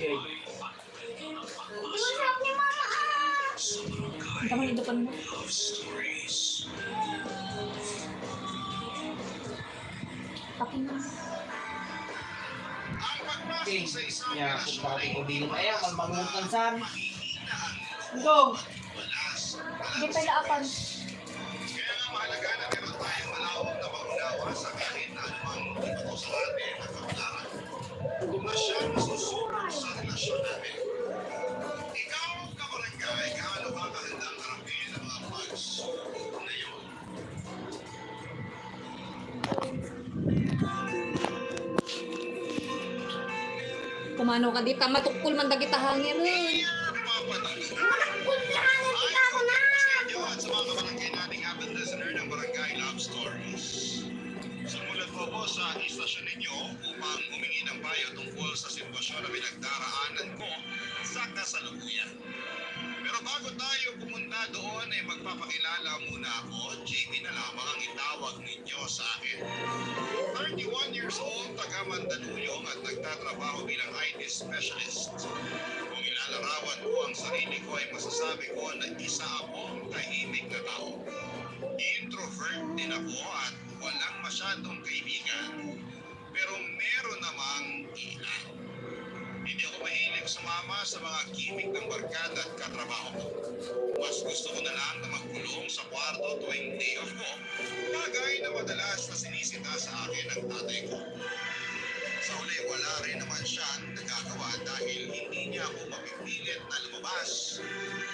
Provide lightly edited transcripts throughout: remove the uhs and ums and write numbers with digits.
Okay. Usap ni Mama. Ang tamang ito pa mo. Pakin mo. Okay. Ya, kung bakit ko din kaya, magbangutan saan. Go! Hindi pa ilaapan. Kaya nga mahalaga na meron tayong malawak na paunawa sa kahit na anumang ibato sa atin at kapulaan. Kung na siya masusunod sa relasyon namin. Ikaw, kabarangay, gaano ba kahandang harapin ang mga pagsubok na yun? Kumano ka dita, matukul man dagita hangin. Sa mga kabarangay nating avid listener ng Barangay Love Stories. Sumulat po po sa istasyon ninyo upang humingi ng payo tungkol sa sitwasyon na pinagdaraanan ko sa kasalukuyan. Pero bago tayo pumunta doon ay magpapakilala muna ako. JB na lamang ang itawag ninyo sa akin. 31 years old, taga Mandaluyong at nagtatrabaho bilang IT specialist. Kung ilalarawan ko ang sarili ko ay masasabi ko na isa akong tahimik na tao. Introvert din ako at walang masyadong kaibigan. Pero meron namang ilan. Hindi ako mahilig sumama sa mga gimmick ng barkada at katrabaho ko. Mas gusto ko na lang na magkulong sa kwarto tuwing day off ko. Bagay na madalas na sinisita sa akin ng tatay ko. Sa uli, wala rin naman siyang nagagawa dahil hindi niya ako mapipilit na lumabas.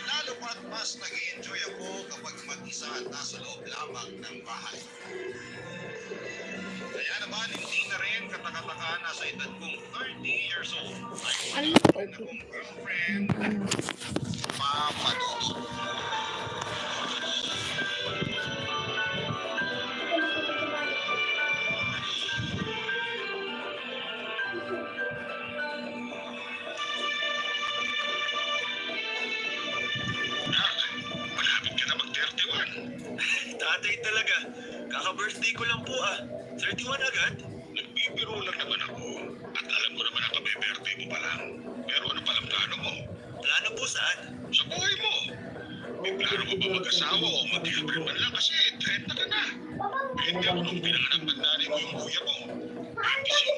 Lalo pat mas nag-enjoy ako kapag mag-isa at nasa loob lamang ng bahay. Kaya naman, hindi na rin katakataka na sa edad kong 30 years old ay wala rin akong girlfriend, papados. Malapit ka na mag-31. Tatay talaga. Kaka-birthday ko lang po 31 agad? Nagbibiro lang naman ako. At alam ko naman na kabe-birthday mo pa lang. Pero ano palang plano mo? Plano po saan? Sa buhay mo. May plano mo ba mag-asawa o mag-girlfriend man lang kasi 30 ka na. Hindi ako nung pinanganak ng nanay mo yung kuya mo. 25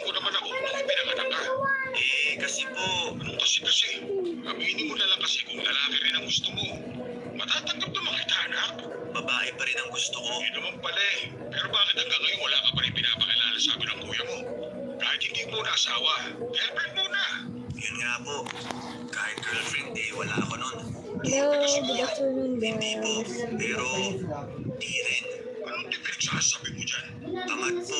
ko naman ako nung pinanganak ka. Kasi po... Anong kasi? Aminin mo na lang kasi kung lalaki rin ang gusto mo. Matatanggap naman kita, anak. Babae pa rin ang gusto ko. Hindi naman pala eh. Pero bakit hanggang ngayon wala ka pa rin pinapakilala sa amin ng kuya mo? Kahit hindi mo na asawa, girlfriend mo na. Yun nga po. Kahit girlfriend wala ako nun. Hello, good afternoon Hindi po. guys. Pero di rin. Anong pinagsasabi mo dyan? Tamad po.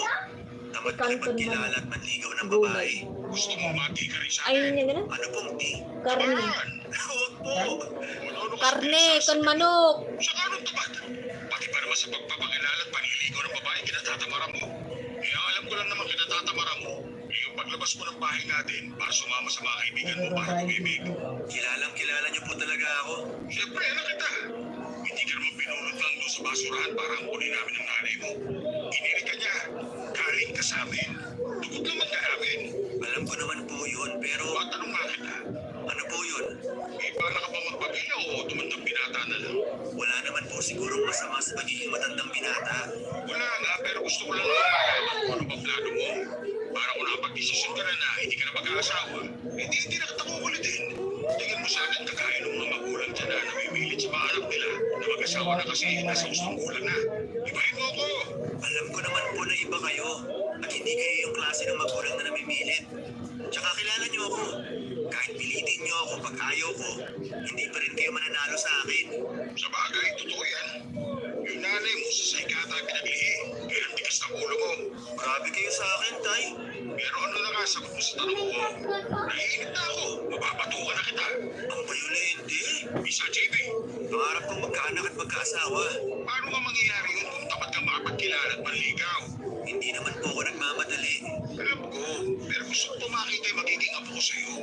Tamad Kanto makipagkilala naman. at manligaw ng Gulay. babae. Gusto mo mati ka rin sa Ay, akin? na gano'n? Ano pong di? Karne. Tamaan. Huwag po. Ano ka Karne, pinagsasabi kan mo? manok. Sa anong tamad? Pati pa naman sa pagpapakilala at paniligaw ng babae kinatatamara mo. Kaya alam ko lang naman kinatatamara mo. Yung paglabas mo ng bahay natin para sumama sa mga kaibigan mo para kumibig. Kilala niyo po talaga ako. Siyempre, anak kita. Hindi ka naman pinulot lang doon sa basurahan para ang uli namin ng nanay mo. Inili ka niya. Kaling ka sa amin. Tugod naman ka namin. Alam ko naman po yun, pero Tanong nga kita. ano po yun? Para ka ba magpagila o tumandang binata na lang? Wala naman po sigurong masama sa pagiging matandang binata. Wala nga, pero gusto ko lang malaman kung ano ba plano mo. Para kung nakapag-desisyon ka na hindi ka na mag-aasawa, hindi na kita kukulitin. Tingnan mo sa akin kagaya ng mga magulang dyan na namimilit sa mga anak nila na mag-asawa na kasi nasa usong gulang na. Ibahin mo ako. Alam ko naman po na iba kayo at hindi kayo yung klase ng magulang na namimilit. Tsaka kilala niyo ako. Kahit pilitin niyo ako pag ayaw ko, hindi pa rin kayo mananalo sa akin. Sa bagay, totoo yan. Yung nanay mo sa saykata pinaglihi. Kaya ang tigas ng ulo mo. Grabe kayo sa akin, Tay. Pero ano na nga sagot mo sa tanong ko? Naiinit na ako. Mapapatukan na kita. Ang bayolente. Misa JB, Pangarap kong magkaanak at magkaasawa. paano nga mangyayari yun kung tapat kang makapagkilala at manligaw? Hindi naman po ako nagmamadali. Alam ko, pero gusto ko makita yung magiging apo ko sa'yo.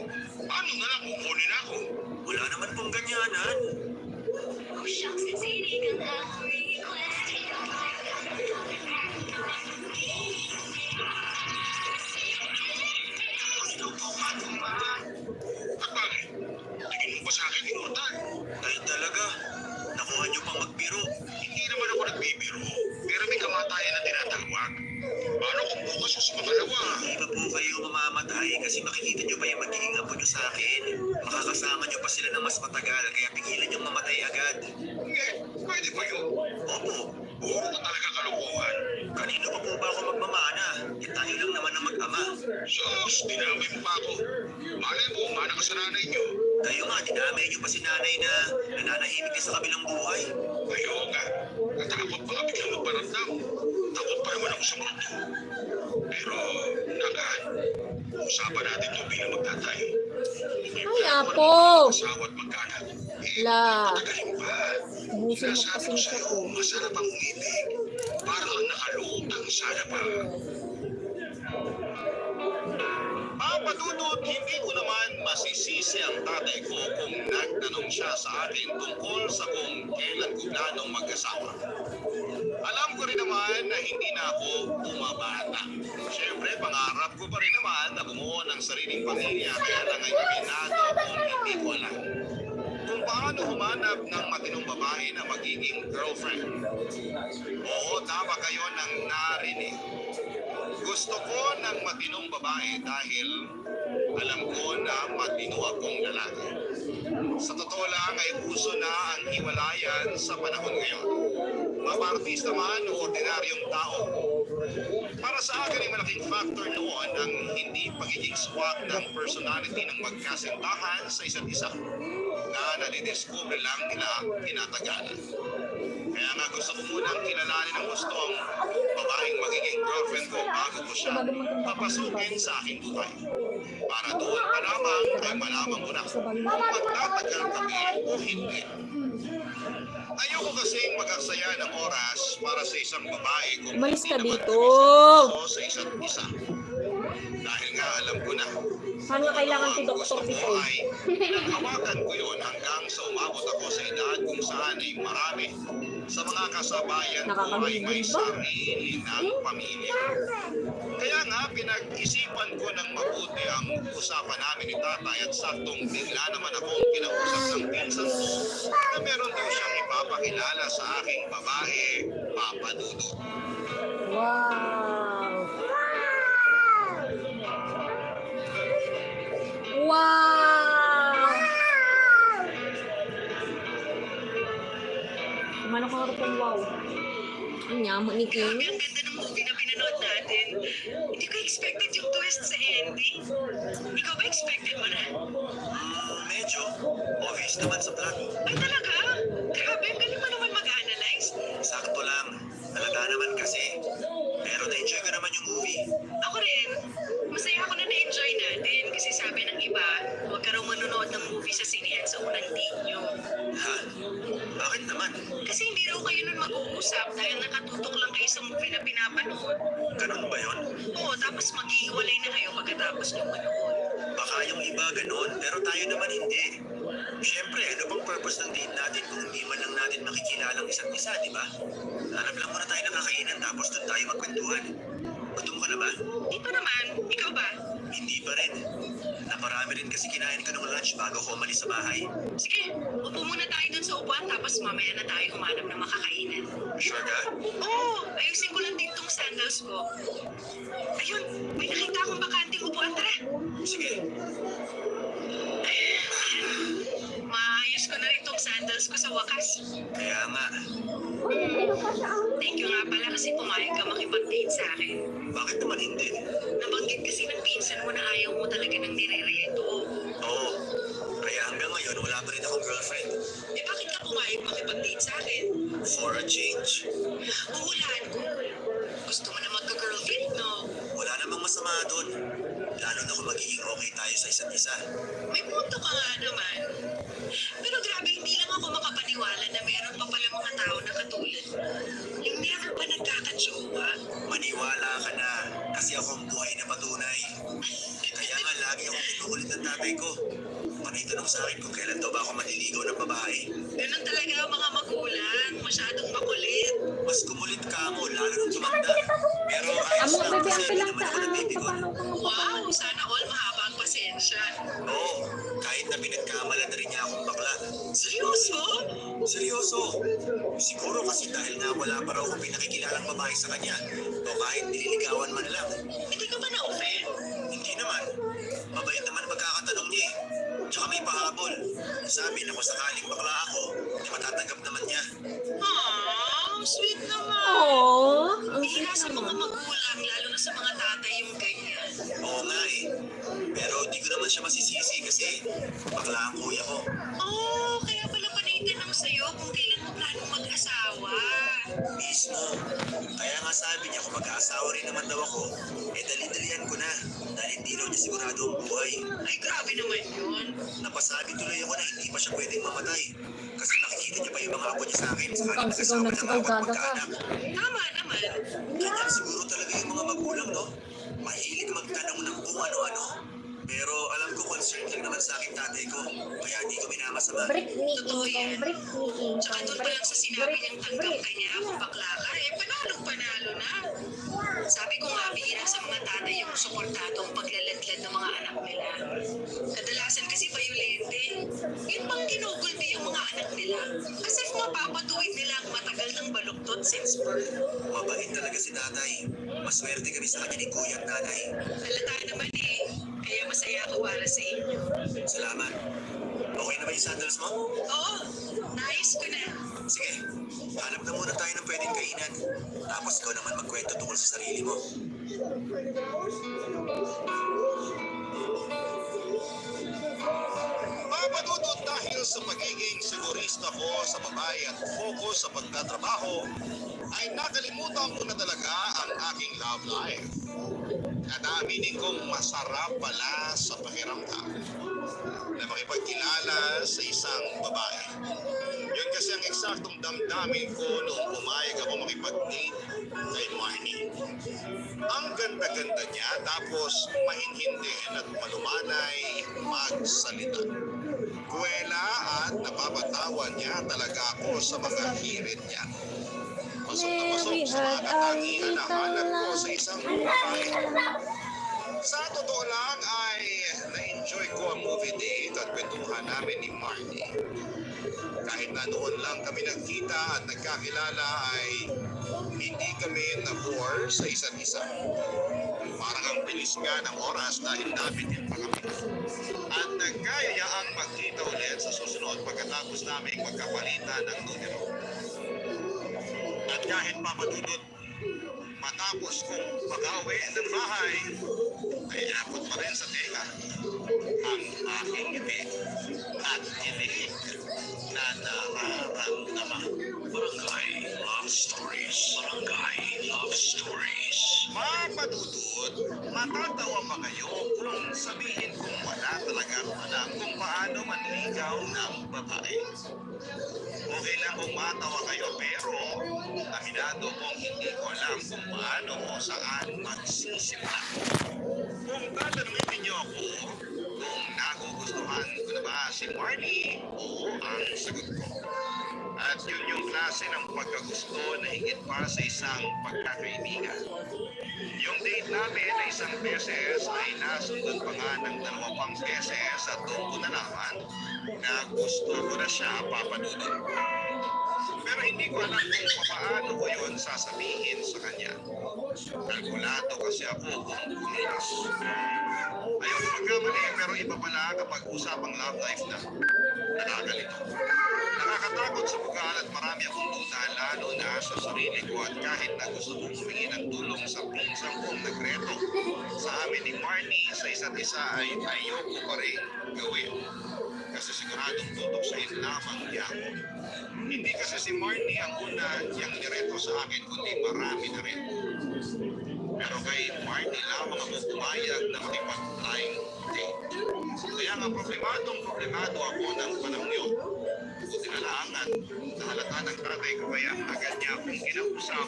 Paano na lang kukunin ako? Wala naman pong ganyanan. pang magbiro. Hindi naman ako nagbibiro, pero may kamatayan na tinatawag. Paano kung bukas yung sa pangalawa? Hindi pa po kayo mamamatay kasi makikita nyo pa yung magiging apo nyo sa akin. Makakasama nyo pa sila ng mas matagal kaya pigilan nyo mamatay agad. Pwede ba yun? Opo, Puro ka talaga kalokohan. kanino pa po ba ako magmamana? E tayo lang naman ang mag-ama. Sus, dinamay mo pa ako. Malay mo, mana ka sa nanay niyo. Kayo nga, dinamay nyo pa si nanay na nananahimik din sa kabilang buhay. Ayaw nga. Natakot baka biglang magparamdam. Takot pa naman ako sa mundo. Pero, nagaan. Usapan natin ito bilang magtatayo. Ay, Apo! Asawa at magkaanak. La. Patagalin pa. Busin mo Sinasabi kasi ko siya sa'yo, ko. masarap ang umibig. Para kang nakalutang sa pa. Papadudot, hindi ko naman masisisi ang tatay ko kung nagtanong siya sa akin tungkol sa kung kailan ko planong mag-asawa. Alam ko rin naman na hindi na ako bumabata. Siyempre, pangarap ko pa rin naman na bumuo ng sariling pamilya kaya lang ay pinado kung hindi ko alam kung paano humanap ng matinong babae na magiging girlfriend. Oo, tama kayo nang narinig. Gusto ko ng matinong babae dahil alam ko na matino akong lalaki. Sa totoo lang ay uso na ang hiwalayan sa panahon ngayon. Mapartista man o ordinaryong tao. Para sa akin ay malaking factor noon ang hindi pagiging swak ng personality ng magkasintahan sa isa't isa na nadidiscover lang nila kinatagalan. Kaya nga gusto ko munang kilalanin ang gusto ang babaeng magiging girlfriend ko bago ko siya papasukin sa aking buhay. Para doon pa lamang ay malaman ko na kung magtatagal kami o hindi. Ayoko kasing mag-aksaya ng oras para sa isang babae kung Umalis hindi ka naman dito. kami seryoso sa isa't isa. Dahil nga alam ko na Paano nga kailangan ang si gusto Doktor ko dito? ay pinaghawakan ko yun hanggang sa umabot ako sa edad kung saan ay marami sa mga kasabayan ko ay may Nakakabilib ba? sarili ng pamilya. Kaya nga pinag-isipan ko ng mabuti ang usapan namin ni tatay at saktong bigla naman akong kinausap ng pinsan ko na meron daw siyang ipapakilala sa aking babae, Papa Dudut. Wow! Wow! Kumano ka nga rin wow? Ang yaman ni King. Ang ganda ng movie na pinanood natin. Hindi ko expected yung twist sa ending. Ikaw ba expected mo na? Medyo. Obvious naman sa plot. Ay talaga? Grabe, ang galing mo naman mag-analyze. Sakto lang. Halata naman kasi. Pero na-enjoy ko naman yung movie. Ako rin. Masaya ako na na-enjoy natin kasi sabi ng iba, huwag ka raw manonood ng movie sa sinehan sa unang date nyo. Ha? Bakit naman? Kasi hindi raw kayo nun mag-uusap dahil nakatutok lang kayo sa movie na pinapanood. Ganun ba yun? Oo, tapos maghihiwalay na kayo pagkatapos nyo manood. Baka yung iba ganun, pero tayo naman hindi. Siyempre, ano bang purpose ng date natin kung hindi man lang natin makikilala ang isa't isa, di ba? Hanap lang muna tayo ng kakainan tapos doon tayo magkwentuhan. Gutom ka na ba? Di pa naman. Ikaw ba? Hindi pa rin. Naparami rin kasi kinain ko ng lunch bago ko umalis sa bahay. Sige, upo muna tayo dun sa upuan tapos mamaya na tayo humanap ng makakainan. Sure ka? Oo, ayusin ko lang din tong sandals ko. Ayun, may nakita akong bakanting upuan. Tara. Sige. Maayos ko na rin tong sandals ko sa wakas. Kaya nga. Thank you nga pala kasi pumayag ka makipag-date sa akin. Bakit naman hindi? Nabanggit kasi ng pinsan mo na ayaw mo talaga ng nire-reto. Oo. Kaya hanggang ngayon wala pa rin akong girlfriend. Eh bakit ka pumayag makipag-date sa akin? For a change. Uhulaan ko. Gusto mo na magka-girlfriend, no? Wala namang masama doon. Lalo na kung magiging okay tayo sa isa't isa. May punto ka nga naman. Pero grabe, hindi lang ako makapaniwala na meron pa pala mga tao na katulad. Yung never pa nagkakajowa. Maniwala ka na kasi ako ang buhay na patunay. Kaya nga lagi akong pinukulit ng tatay ko. Panitanong sa akin kung kailan daw ba ako maliligaw ng babae. Ganun talaga ang mga magulang. Masyadong makulit. Mas kumulit ka mo lalo nung tumanda. Pero ayos Amo, lang bebe, kasi ang hindi pilang naman ako saan? nagbibigon. Paano ka nga Wow, sana all mahaba ang pasensya. Oo, kahit na pinagkamalan na rin niya akong bakla. Seryoso? Seryoso seryoso. Siguro kasi dahil na wala pa raw akong pinakikilalang babae sa kanya. O kahit nililigawan man lang. Hindi ka ba na-offend? Hindi naman. Mabait naman pagkakatanong niya eh. Tsaka may pahabol. Sabi na kung sakaling bakla ako, di matatanggap naman niya. Aww, sweet naman. Aww, ang Bihira sweet sa mga naman. magulang, lalo na sa mga tatay yung ganyan. Oo nga eh. Pero di ko naman siya masisisi kasi bakla ang kuya ko. Oh, kaya pala panitinang sa'yo kung kailan mo planong mag-asawa. Mismo. Kaya nga sabi niya kung mag-aasawa rin naman daw ako, eh dali-dalian ko na. Dahil hindi raw niya sigurado ang buhay. Ay, grabe naman yun. Napasabi tuloy ako na hindi pa siya pwedeng mamatay. Kasi nakikita niya pa yung mga apo niya sa akin. Sa Mukhang sigaw na sigaw gaga ka. Tama naman. Ganyan siguro talaga yung mga magulang, no? Mahilig magtanong ng kung ano-ano. Pero alam ko concerned lang naman sa aking tatay ko. Kaya hindi ko minamasama. Brick ni Totoo yan. King, brick ni King. Tsaka doon pa lang sa sinabi niyang tanggap ka niya kung bakla ka, eh panalong-panalo na. Sabi ko nga, bihira sa mga tatay yung suportado ang paglaladlad ng mga anak nila. Kadalasan kasi violente. Yun pang ginugulpi yung mga anak nila. Kasi mapapatuwid nila ang matagal ng baluktot since birth. Mabait talaga si tatay. Maswerte kami sa kanya ni kuya at nanay. Halata naman eh. Kaya masaya ako para sa inyo. Salamat. Okay na ba yung sandals mo? Oo, nais ko na. Sige, hanap na muna tayo ng pwedeng kainan. Tapos ikaw naman magkwento tungkol sa sarili mo. Mapadudod dahil sa pagiging sigurista ko sa babae at focus sa pagtatrabaho, ay nakalimutan ko na talaga ang aking love life. At aaminin kong masarap pala sa pakiramdam na makipagkilala sa isang babae. Yun kasi ang eksaktong damdamin ko nung pumayag ako makipag-date kay Marnie. Ang ganda-ganda niya tapos mahinhindin at malumanay magsalita. Kuwela at napapatawan niya talaga ako sa mga hirit niya. Pasok na pasok sa mga katangian na hanap ko sa isang babae. Sa totoo lang ay na-enjoy ko ang movie date at kwentuhan namin ni Marnie. Kahit na noon lang kami nagkita at nagkakilala ay hindi kami na-bore sa isa't isa. Parang ang bilis nga ng oras dahil nabitin pa kami. At nagkayayaang magkita ulit sa susunod pagkatapos namin magkapalitan ng numero. At kahit papadudot, matapos kong makauwi ng bahay, ay inabot pa rin sa tenga ang aking ngiti at tinig na nararamdaman. Barangay Love Stories. Barangay Love Stories. Mapadudot, matatawa ba kayo kung sabihin kong wala talagang alam kung paano manligaw ng babae? Okay lang kung matawa kayo pero aminado kong hindi ko alam kung paano o saan magsisimula. Kung tatanungin ninyo ako kung nagugustuhan ko na ba si Marnie, oo ang sagot ko. At yun yung klase ng pagkagusto na higit pa sa isang pagkakaibigan. Yung date namin na isang beses ay nasundan pa nga ng 2 pang beses at doon ko nalaman na gusto ko na siya papadudod. Pero hindi ko alam kung paano ko yun sasabihin sa kanya. Kalkulado kasi ako kung kumilos. Ayaw ko magkamali pero iba pala kapag usapang love life na. Nakakalito. Nakakatakot sa bugal at marami akong duda lalo na sa sarili ko at kahit na gusto kong humingi ng tulong sa pinsang kong nagreto sa amin ni Marnie sa isa't isa ay ayoko pa rin gawin. Kasi siguradong tutuksain lamang niya ako. Hindi kasi si Marnie ang una niyang nireto sa akin kundi marami na rin. Pero kay Marnie lamang ako pumayag na makipag-blind date. Kaya nga problemado ako ng panahon yun. Buti na lang at nahalata ng tatay ko kaya agad niya akong kinausap,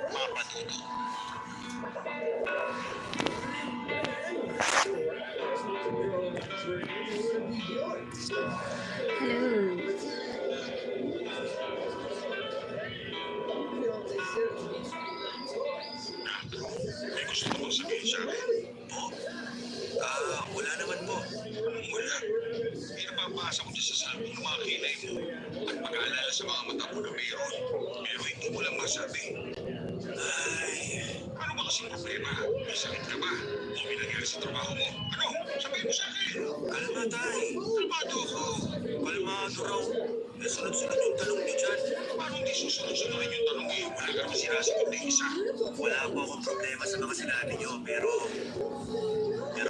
papadudo. Hello. May gusto mo bang sabihin sa akin? Po? Wala naman po. Wala. May nababasa ko din sa salmon ng mga kilay mo at pag-aalala sa mga nasabi? Ano ba kasing problema? May sakit ka ba? O may nangyari sa trabaho mo? Ano? Sabihin mo sa akin. Kalma, tay. Kalmado ako. Kalmado raw. Eh, sunod-sunod yung talong niyo dyan. Paano hindi susunod-sunodin yung tanong eh? Wala ka naman sinasagot na isa. Wala po akong problema sa mga sinabi niyo, pero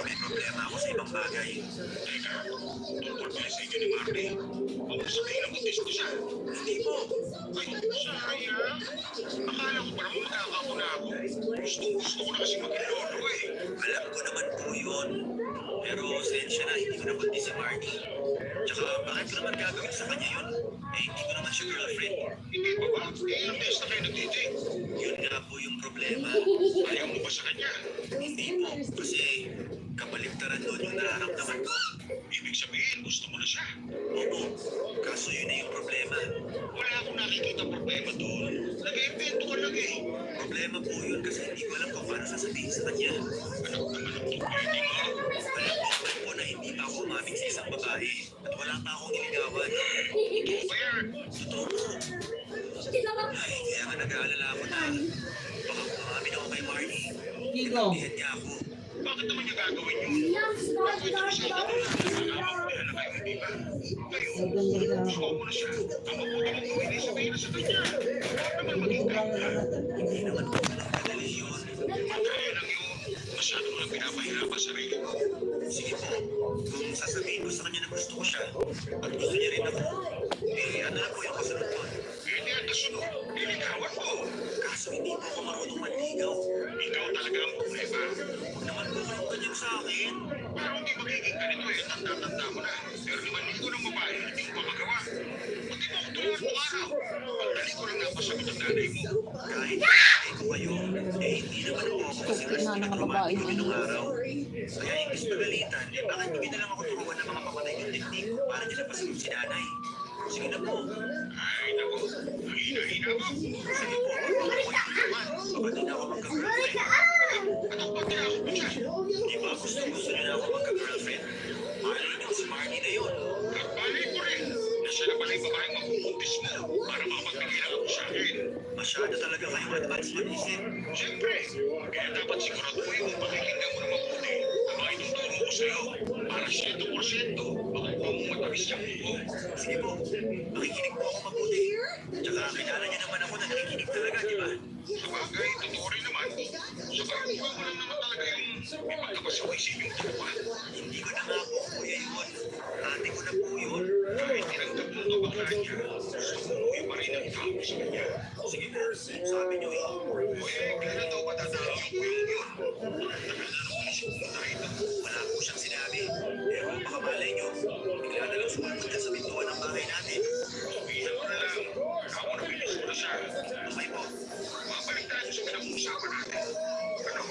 may problema ako sa ibang bagay. Teka, tungkol pala sa inyo ni Marty. Huwag mo sabihin ang buntis ko siya. Hindi po. Ay, sayang. Akala ko pa naman magkakako na ako. Gusto ko na kasi maging lolo eh. Alam ko naman po yun. Pero sensya na, hindi ko na buntis si Marty. Tsaka bakit ko naman gagawin sa kanya yun? Eh, hindi ko naman siya girlfriend. Hindi pa ba? Ilang beses na kayo nag-date? Yun nga po yung problema. Ayaw mo ba sa kanya? Hindi po, kasi kabaligtaran doon yung nararamdaman ko. Ibig sabihin, gusto mo na siya. Opo, kaso yun na yung problema. Wala akong nakikita problema doon. Nag-invento ka lang eh. Problema po yun kasi hindi ko alam kung paano sasabihin sa kanya. Anak naman ang tupili mo. Alam ko na hindi pa ako umaming sa isang babae at wala pa akong niligawan. Totoo ba yan? Totoo po. Ay, kaya nga nag-aalala ako na baka umamin ako kay Marty. Gigo. Iyan niya ako. Bakit naman niya gagawin yun? Bakit ito siya gagawin? Nalaman ko yan na kayo, hindi ba? Ngayon, gusto mo na siya. Ang mabuti mong gawin ay sabihin na sa kanya. Huwag naman maging ganda. Hindi naman po madali yun. Madali lang yun. Masyado mo lang pinapahirapan sarili mo. Sige po, kung sasabihin ko sa kanya na gusto ko siya at gusto niya rin ako, eh ano na po yung kasunod doon? Hindi ang kasunod. Niligawan mo. Kaso hindi po ako marunong manligaw. Ikaw talaga ang problema. Huwag naman po kayong ganyan sa akin. Parang hindi magiging ganito eh. Tanda-tanda mo na. Pero naman ligo ng babae, hindi mo pa magawa. Hindi mo ako tulad ng araw. Pagdali ko lang napasagot ang nanay mo. Kahit hindi ko kayo, eh hindi naman po ako kasi Tukit na ng mga babae kami na nung araw. Kaya imbis magalitan, eh bakit hindi na lang ako turuan ng mga papatay yung teknik para niya napasagot si nanay? Sige na po. Ay, naku. Ang hina-hina mo. Sige po. Kapag di na ako magka-girlfriend. Ano ba tinakot mo dyan? Di ba gusto niyo na ako magka-girlfriend? Mahalin niyo si Marty na yun. At balay ko rin. Na siya na pala yung babaeng magbubuntis mo para makapagbigay lang ako sa akin. Masyado talaga kayong advance mag-isip. Siyempre, kaya dapat siguraduhin mo pakikinggan mo na mabuti ang mga ituturo ko sa'yo para 100% makukuha mong matamis niyang buo. Sige po, makikinig po ako mabuti. Tsaka kilala niya naman ako na nakikinig talaga, di ba? Sabagay, totoo rin naman. Sabagay, di ba mo lang naman talaga yung may pagkapasaway sa inyong dalawa? Hindi ko na nga po, kuya yun. Ate ko na po yun. Kahit tinanggap mo ang bakla niya, gusto mo umuwi pa rin ang tao sa kanya. Sige po, sabi niyo eh. O eh, kailan daw ba dadalaw yung kuyong yun? Tagal na naman isip mo na ito. Wala po siyang sinabi. Pero baka malay niyo, bigla na lang sumagot niya sa pintuan ng bahay natin. Sabihan mo na lang, ako na bilis mo na siya. Okay po. Mabalik tayo sa pinag-uusapan natin. Ano?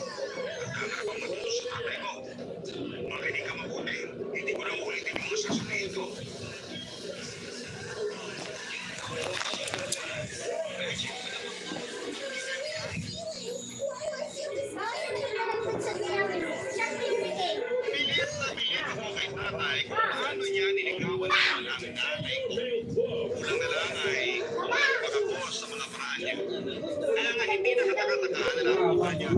Handa ka na bang matuto sa tatay mo? Makinig ka mabuti. Hindi ko na uulitin yung mga sasabihin ko. Bilis na bilis ako kay tatay kung paano niya niligawan ang aming nanay ko. Kulang na lang ay pagkakos sa mga paraan niya. Kaya nga hindi na nakakatahan na lang niya